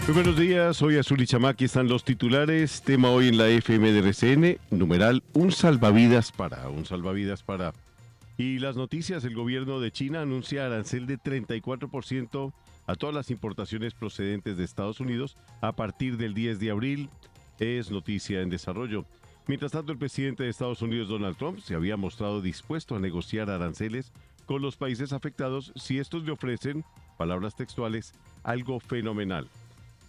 Muy buenos días, soy Azul y Chama, aquí están los titulares. Tema hoy en la FM de RCN, numeral un salvavidas para. Y las noticias, el gobierno de China anuncia arancel de 34% a todas las importaciones procedentes de Estados Unidos a partir del 10 de abril. Es noticia en desarrollo. Mientras tanto, el presidente de Estados Unidos, Donald Trump, se había mostrado dispuesto a negociar aranceles con los países afectados si estos le ofrecen, palabras textuales, algo fenomenal.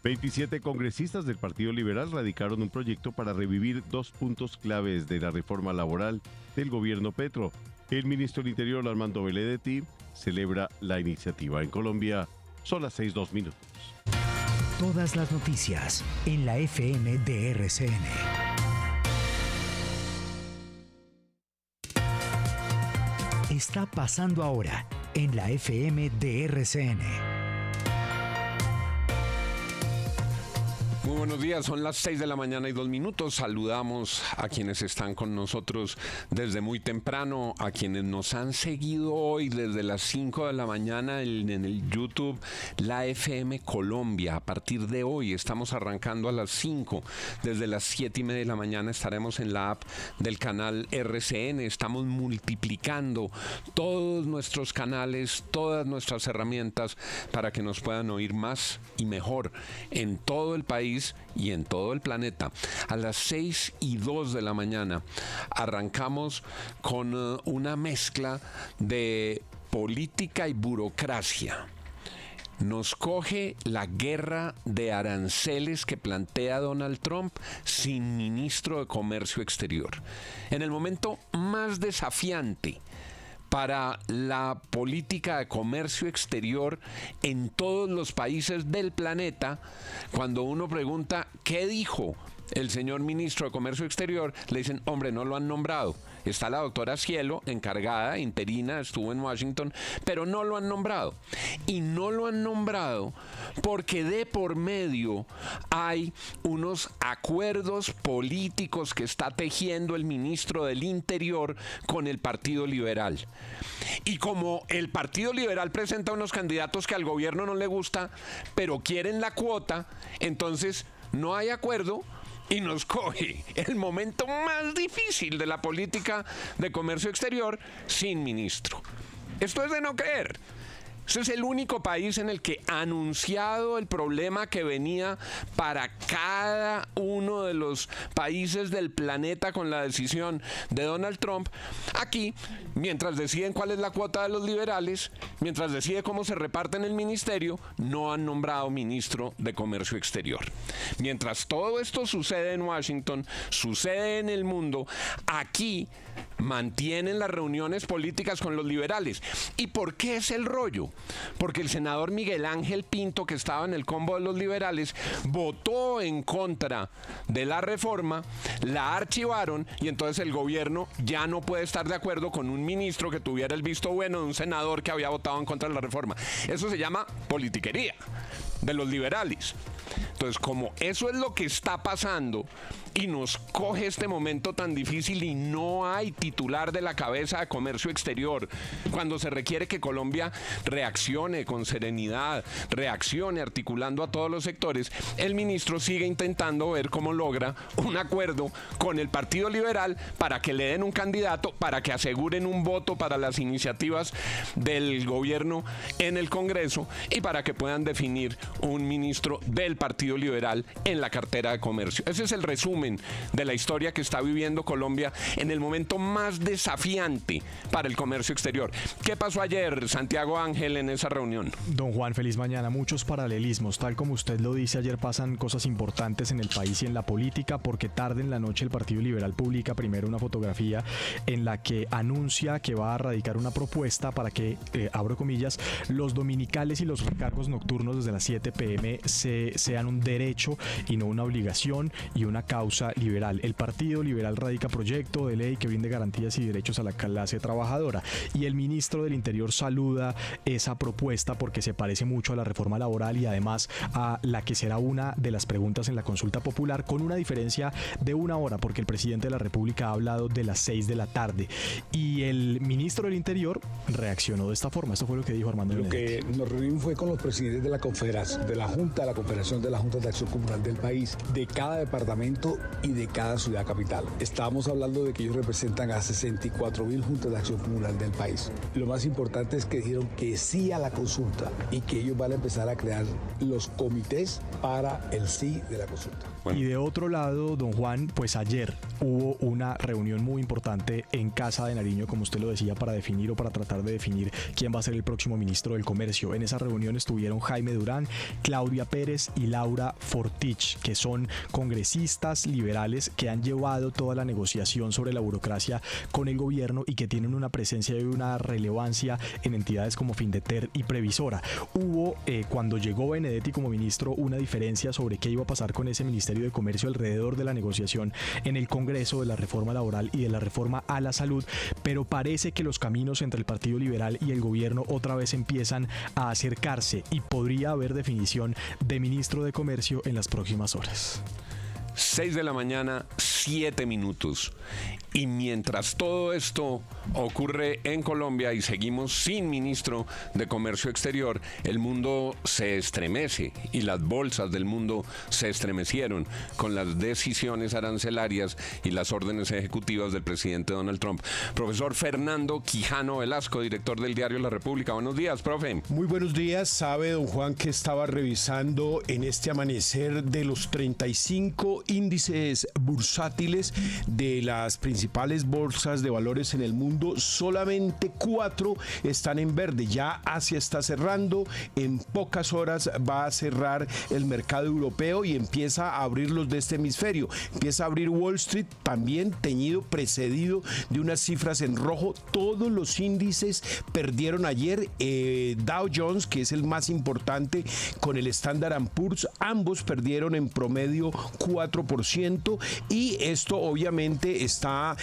27 congresistas del Partido Liberal radicaron un proyecto para revivir 2 puntos claves de la reforma laboral del gobierno Petro. El ministro del Interior, Armando Benedetti, celebra la iniciativa. En Colombia son las 6:02. Todas las noticias en la FM de RCN. Está pasando ahora en la FM de RCN. Muy buenos días, son las 6:02 a.m. Saludamos a quienes están con nosotros desde muy temprano, a quienes nos han seguido hoy desde las 5 de la mañana en el YouTube, la FM Colombia. A partir de hoy estamos arrancando a las 5, desde las 7:30 de la mañana estaremos en la app del canal RCN. Estamos multiplicando todos nuestros canales, todas nuestras herramientas para que nos puedan oír más y mejor en todo el país y en todo el planeta. A las 6:02 de la mañana arrancamos con una mezcla de política y burocracia. Nos coge la guerra de aranceles que plantea Donald Trump sin ministro de Comercio Exterior. En el momento más desafiante para la política de comercio exterior en todos los países del planeta, cuando uno pregunta ¿qué dijo el señor ministro de Comercio Exterior? Le dicen, hombre, no lo han nombrado. Está la doctora Cielo, encargada, interina, estuvo en Washington, pero no lo han nombrado. Y no lo han nombrado porque de por medio hay unos acuerdos políticos que está tejiendo el ministro del Interior con el Partido Liberal. Y como el Partido Liberal presenta unos candidatos que al gobierno no le gusta, pero quieren la cuota, entonces no hay acuerdo. Y nos coge el momento más difícil de la política de comercio exterior sin ministro. Esto es de no creer. Este es el único país en el que ha anunciado el problema que venía para cada uno de los países del planeta con la decisión de Donald Trump. Aquí, mientras deciden cuál es la cuota de los liberales, mientras decide cómo se reparten el ministerio, no han nombrado ministro de Comercio Exterior. Mientras todo esto sucede en Washington, sucede en el mundo, aquí mantienen las reuniones políticas con los liberales. ¿Y por qué es el rollo? Porque el senador Miguel Ángel Pinto, que estaba en el combo de los liberales, votó en contra de la reforma, la archivaron y entonces el gobierno ya no puede estar de acuerdo con un ministro que tuviera el visto bueno de un senador que había votado en contra de la reforma. Eso se llama politiquería de los liberales. Entonces, como eso es lo que está pasando y nos coge este momento tan difícil y no hay titular de la cabeza de comercio exterior, cuando se requiere que Colombia reaccione con serenidad, reaccione articulando a todos los sectores, el ministro sigue intentando ver cómo logra un acuerdo con el Partido Liberal para que le den un candidato, para que aseguren un voto para las iniciativas del gobierno en el Congreso y para que puedan definir un ministro del Partido Liberal en la cartera de comercio. Ese es el resumen de la historia que está viviendo Colombia en el momento más desafiante para el comercio exterior. ¿Qué pasó ayer, Santiago Ángel, en esa reunión? Don Juan, feliz mañana. Muchos paralelismos. Tal como usted lo dice, ayer pasan cosas importantes en el país y en la política, porque tarde en la noche el Partido Liberal publica primero una fotografía en la que anuncia que va a radicar una propuesta para que, abro comillas, los dominicales y los recargos nocturnos desde las 7 p.m. sean un derecho y no una obligación y una causa liberal. El Partido Liberal radica proyecto de ley que brinde garantías y derechos a la clase trabajadora, y el ministro del Interior saluda esa propuesta porque se parece mucho a la reforma laboral y además a la que será una de las preguntas en la consulta popular, con una diferencia de 1 hora, porque el presidente de la República ha hablado de las 6 de la tarde y el ministro del Interior reaccionó de esta forma. Esto fue lo que dijo Armando Benedetti. Lo que nos reunimos fue con los presidentes de la Confederación, de la Junta, de la Confederación de las juntas de acción comunal del país, de cada departamento y de cada ciudad capital. Estamos hablando de que ellos representan a 64.000 juntas de acción comunal del país. Lo más importante es que dijeron que sí a la consulta y que ellos van a empezar a crear los comités para el sí de la consulta. Bueno. Y de otro lado, don Juan, pues ayer hubo una reunión muy importante en Casa de Nariño, como usted lo decía, para definir o para tratar de definir quién va a ser el próximo ministro del Comercio. En esa reunión estuvieron Jaime Durán, Claudia Pérez y Laura Fortich, que son congresistas liberales que han llevado toda la negociación sobre la burocracia con el gobierno y que tienen una presencia y una relevancia en entidades como Findeter y Previsora. Hubo, cuando llegó Benedetti como ministro, una diferencia sobre qué iba a pasar con ese Ministerio de Comercio alrededor de la negociación en el Congreso de la reforma laboral y de la reforma a la salud, pero parece que los caminos entre el Partido Liberal y el gobierno otra vez empiezan a acercarse y podría haber definición de ministro de Comercio en las próximas horas. 6 de la mañana, 7 minutos. Y mientras todo esto ocurre en Colombia y seguimos sin ministro de Comercio Exterior, el mundo se estremece y las bolsas del mundo se estremecieron con las decisiones arancelarias y las órdenes ejecutivas del presidente Donald Trump. Profesor Fernando Quijano Velasco, director del diario La República. Buenos días, profe. Muy buenos días. Sabe, don Juan, que estaba revisando en este amanecer de los 35 índices bursátiles de las principales bolsas de valores en el mundo, solamente 4 están en verde. Ya Asia está cerrando, en pocas horas va a cerrar el mercado europeo y empieza a abrir los de este hemisferio. Empieza a abrir Wall Street, también teñido, precedido de unas cifras en rojo. Todos los índices perdieron ayer. Dow Jones, que es el más importante, con el Standard & Poor's, ambos perdieron en promedio 4%, y esto obviamente está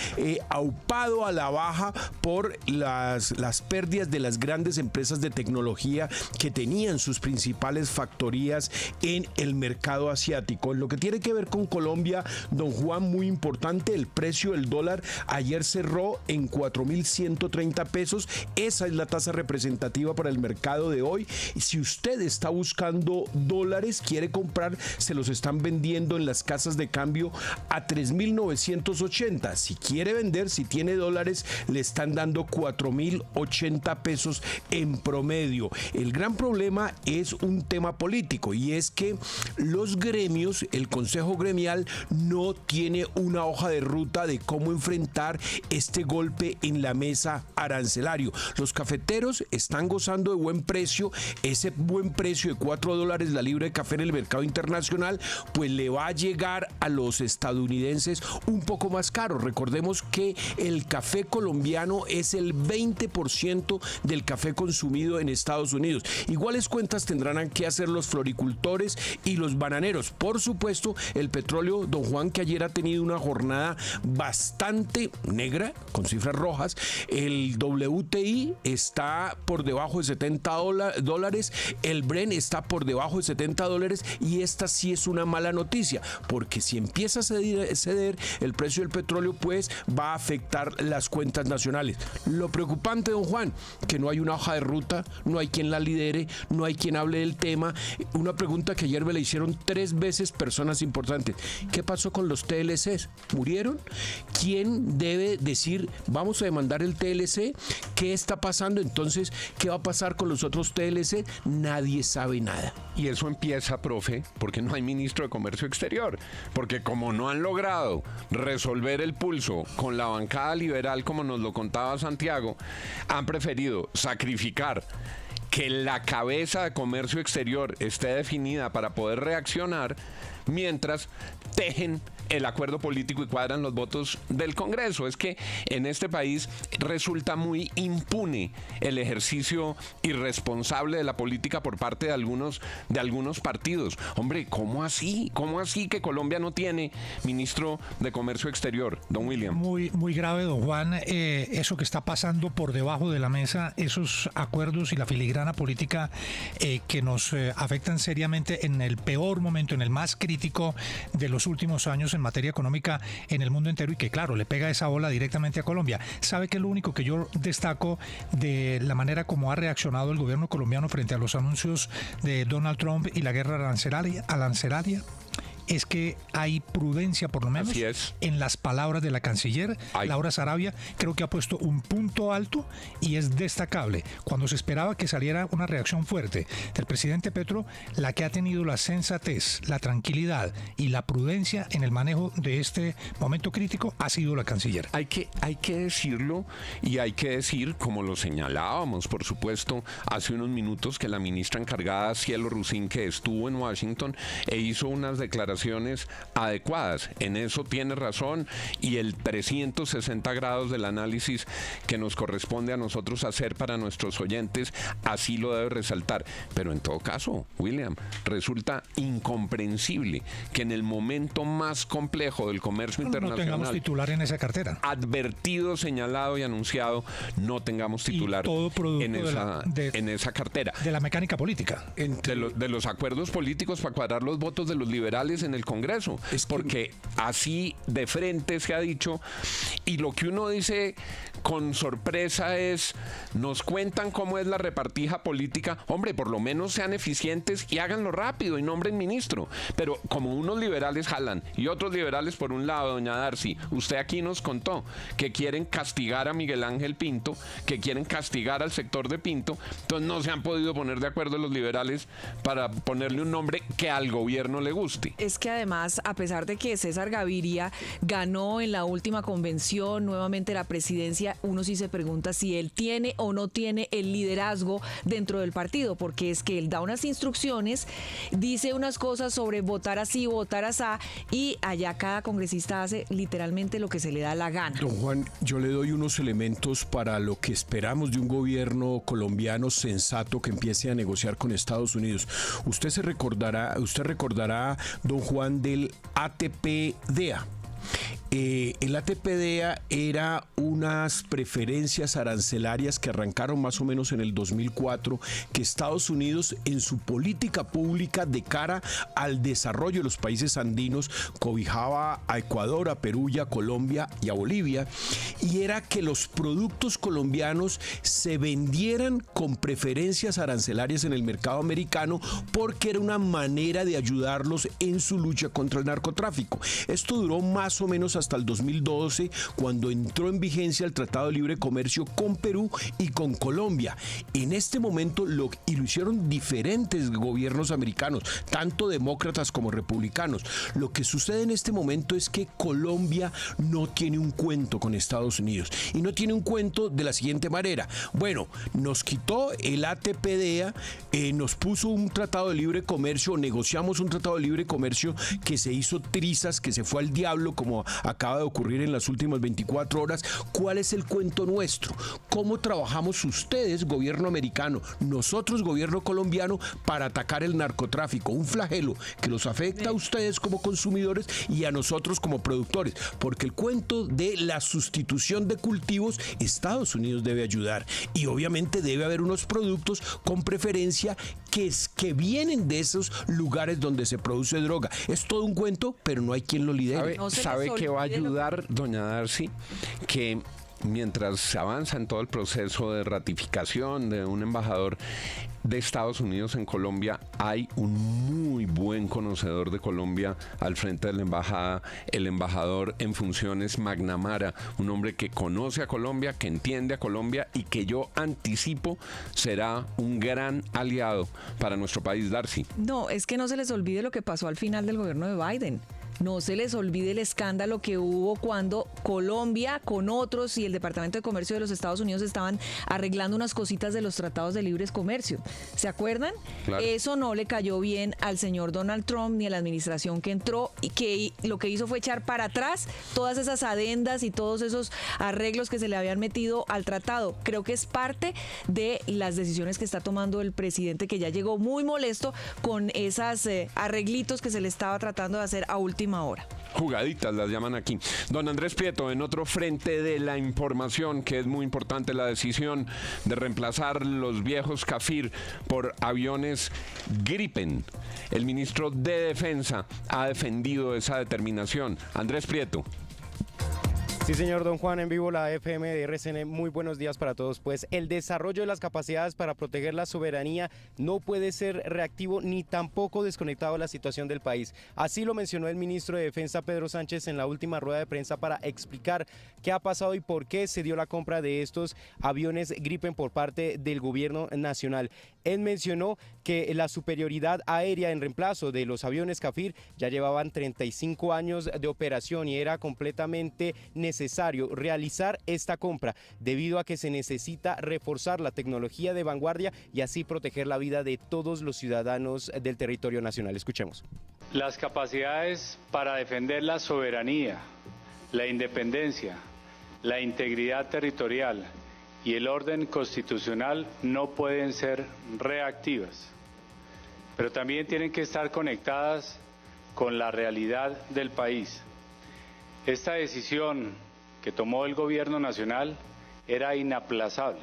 aupado a la baja por las pérdidas de las grandes empresas de tecnología que tenían sus principales factorías en el mercado asiático. En lo que tiene que ver con Colombia, don Juan, muy importante, el precio del dólar ayer cerró en 4.130 pesos. Esa es la tasa representativa para el mercado de hoy. Si usted está buscando dólares, quiere comprar, se los están vendiendo en las casas de cambio a 3.980. Si quiere vender, si tiene dólares, le están dando 4.080 pesos en promedio. El gran problema es un tema político, y es que los gremios, el Consejo Gremial, no tiene una hoja de ruta de cómo enfrentar este golpe en la mesa arancelario. Los cafeteros están gozando de buen precio. Ese buen precio de $4 la libra de café en el mercado internacional, pues le va a llegar a los estadounidenses un poco más caro. Recordemos que el café colombiano es el 20% del café consumido en Estados Unidos. Iguales cuentas tendrán que hacer los floricultores y los bananeros. Por supuesto, el petróleo, don Juan, que ayer ha tenido una jornada bastante negra, con cifras rojas. El WTI está por debajo de $70, el Brent está por debajo de $70, y esta sí es una mala noticia, porque si empieza a ceder el precio del petróleo, pues va a afectar las cuentas nacionales. Lo preocupante, don Juan, que no hay una hoja de ruta, no hay quien la lidere, no hay quien hable del tema. Una pregunta que ayer me la hicieron 3 veces personas importantes: ¿qué pasó con los TLCs? ¿Murieron? ¿Quién debe decir vamos a demandar el TLC? ¿Qué está pasando? Entonces, ¿qué va a pasar con los otros TLC? Nadie sabe nada. Y eso empieza, profe, porque no hay ministro de Comercio Exterior, porque como no han logrado resolver el pulso con la bancada liberal, como nos lo contaba Santiago, han preferido sacrificar que la cabeza de Comercio Exterior esté definida para poder reaccionar, mientras tejen el acuerdo político y cuadran los votos del Congreso. Es que en este país resulta muy impune el ejercicio irresponsable de la política por parte de algunos partidos. Hombre, ¿cómo así? ¿Cómo así que Colombia no tiene ministro de Comercio Exterior, don William? Muy grave, don Juan, eso que está pasando por debajo de la mesa, esos acuerdos y la filigrana política que nos afectan seriamente en el peor momento, en el más crítico crítico de los últimos años en materia económica en el mundo entero y que, claro, le pega esa ola directamente a Colombia. ¿Sabe qué es lo único que yo destaco de la manera como ha reaccionado el gobierno colombiano frente a los anuncios de Donald Trump y la guerra arancelaria? Es que hay prudencia, por lo menos, en las palabras de la canciller Laura Sarabia. Creo que ha puesto un punto alto y es destacable. Cuando se esperaba que saliera una reacción fuerte del presidente Petro, la que ha tenido la sensatez, la tranquilidad y la prudencia en el manejo de este momento crítico ha sido la canciller. Hay que decirlo, y hay que decir, como lo señalábamos, por supuesto, hace unos minutos, que la ministra encargada, Cielo Rusín, que estuvo en Washington e hizo unas declaraciones adecuadas. En eso tiene razón, y el 360 grados del análisis que nos corresponde a nosotros hacer para nuestros oyentes así lo debe resaltar. Pero en todo caso, William, resulta incomprensible que en el momento más complejo del comercio internacional no tengamos titular en esa cartera. Advertido, señalado y anunciado, no tengamos titular en esa cartera. De la mecánica política. De los acuerdos políticos para cuadrar los votos de los liberales en el Congreso, porque así de frente se ha dicho, y lo que uno dice con sorpresa es: nos cuentan cómo es la repartija política. Hombre, por lo menos sean eficientes y háganlo rápido y nombren ministro. Pero como unos liberales jalan y otros liberales por un lado, doña Darcy, usted aquí nos contó que quieren castigar a Miguel Ángel Pinto, que quieren castigar al sector de Pinto, entonces no se han podido poner de acuerdo los liberales para ponerle un nombre que al gobierno le guste. Es que además, a pesar de que César Gaviria ganó en la última convención nuevamente la presidencia, uno sí se pregunta si él tiene o no tiene el liderazgo dentro del partido, porque es que él da unas instrucciones, dice unas cosas sobre votar así, votar asá, y allá cada congresista hace literalmente lo que se le da la gana. Don Juan, yo le doy unos elementos para lo que esperamos de un gobierno colombiano sensato que empiece a negociar con Estados Unidos. Usted recordará, don Juan, del ATP-DEA. El ATP-DEA era unas preferencias arancelarias que arrancaron más o menos en el 2004, que Estados Unidos, en su política pública de cara al desarrollo de los países andinos, cobijaba a Ecuador, a Perú y a Colombia y a Bolivia, y era que los productos colombianos se vendieran con preferencias arancelarias en el mercado americano, porque era una manera de ayudarlos en su lucha contra el narcotráfico. Esto duró más o menos hasta el 2012, cuando entró en vigencia el Tratado de Libre Comercio con Perú y con Colombia. En este momento lo hicieron diferentes gobiernos americanos, tanto demócratas como republicanos. Lo que sucede en este momento es que Colombia no tiene un cuento con Estados Unidos, y no tiene un cuento de la siguiente manera: bueno, nos quitó el ATP-DEA, nos puso un Tratado de Libre Comercio, negociamos un Tratado de Libre Comercio que se hizo trizas, que se fue al diablo, como acaba de ocurrir en las últimas 24 horas. ¿Cuál es el cuento nuestro? ¿Cómo trabajamos ustedes, gobierno americano, nosotros, gobierno colombiano, para atacar el narcotráfico? Un flagelo que los afecta a ustedes como consumidores y a nosotros como productores, porque el cuento de la sustitución de cultivos, Estados Unidos debe ayudar, y obviamente debe haber unos productos con preferencia que vienen de esos lugares donde se produce droga. Es todo un cuento, pero no hay quien lo lidere. ¿Sabe qué va a ayudar, doña Darcy? Que mientras se avanza en todo el proceso de ratificación de un embajador de Estados Unidos en Colombia, hay un muy buen conocedor de Colombia al frente de la embajada, el embajador en funciones McNamara, un hombre que conoce a Colombia, que entiende a Colombia y que yo anticipo será un gran aliado para nuestro país. Darcy. No, es que no se les olvide lo que pasó al final del gobierno de Biden. No se les olvide el escándalo que hubo cuando Colombia con otros y el Departamento de Comercio de los Estados Unidos estaban arreglando unas cositas de los tratados de libre comercio. ¿Se acuerdan? Claro. Eso no le cayó bien al señor Donald Trump ni a la administración que entró, y que lo que hizo fue echar para atrás todas esas adendas y todos esos arreglos que se le habían metido al tratado. Creo que es parte de las decisiones que está tomando el presidente, que ya llegó muy molesto con esas arreglitos que se le estaba tratando de hacer a última última hora. Jugaditas las llaman aquí. Don Andrés Prieto, en otro frente de la información, que es muy importante, la decisión de reemplazar los viejos Kafir por aviones Gripen. El ministro de Defensa ha defendido esa determinación. Andrés Prieto. Sí, señor Don Juan, en vivo la FM de RCN. Muy buenos días para todos. Pues el desarrollo de las capacidades para proteger la soberanía no puede ser reactivo ni tampoco desconectado de la situación del país. Así lo mencionó el ministro de Defensa, Pedro Sánchez, en la última rueda de prensa para explicar qué ha pasado y por qué se dio la compra de estos aviones Gripen por parte del gobierno nacional. Él mencionó que la superioridad aérea en reemplazo de los aviones Kafir ya llevaban 35 años de operación y era completamente necesario realizar esta compra debido a que se necesita reforzar la tecnología de vanguardia y así proteger la vida de todos los ciudadanos del territorio nacional. Escuchemos. Las capacidades para defender la soberanía, la independencia, la integridad territorial y el orden constitucional no pueden ser reactivas, pero también tienen que estar conectadas con la realidad del país. Esta decisión que tomó el gobierno nacional era inaplazable.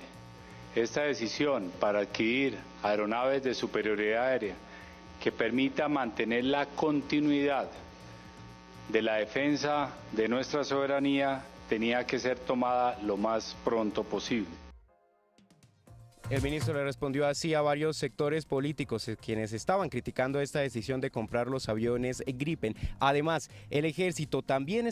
Esta decisión para adquirir aeronaves de superioridad aérea que permita mantener la continuidad de la defensa de nuestra soberanía tenía que ser tomada lo más pronto posible. El ministro le respondió así a varios sectores políticos quienes estaban criticando esta decisión de comprar los aviones Gripen. Además, el ejército también está